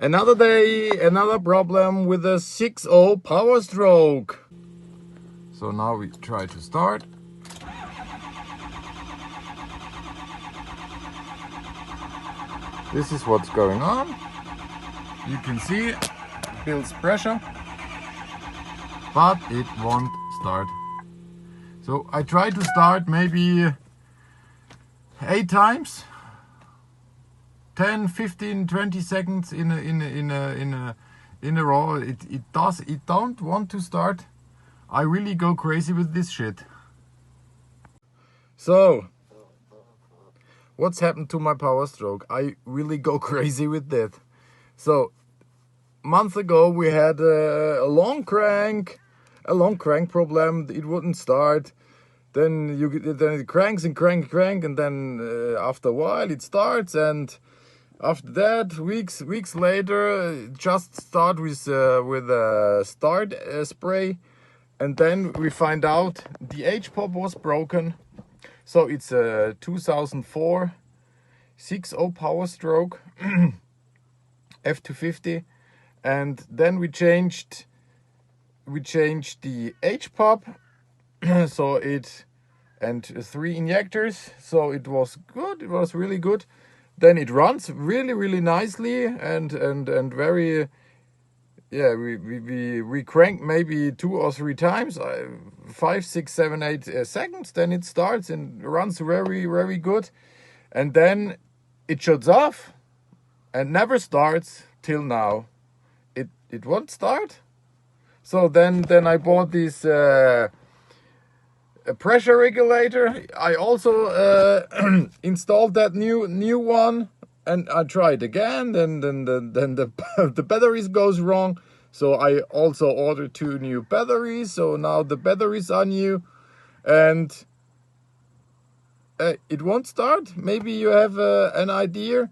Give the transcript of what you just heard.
Another day, another problem with a 6.0 Powerstroke. So now we try to start. This is what's going on. You can see it builds pressure, but it won't start. So I try to start maybe 8 times, 10, 15, 20 seconds in a row. It don't want to start. I really go crazy with this shit. So what's happened to my Powerstroke? I really go crazy with that. So month ago we had a long crank problem. It wouldn't start. Then it cranks and crank, and then after a while it starts, and after that weeks later just start with a start spray, and then we find out the HPOP was broken. So it's a 2004 6.0 Powerstroke F250, and then we changed the HPOP. So and 3 injectors, so it was good. It was really good. Then it runs really nicely and very, yeah, we crank maybe 2 or 3 times, 5, 6, 7, 8 seconds. Then it starts and runs very good, and then it shuts off and never starts till now. It won't start. So then I bought this a pressure regulator. I also installed that new one, and I tried again. Then the batteries goes wrong. So I also ordered 2 new batteries. So now the batteries are new, and it won't start. Maybe you have an idea.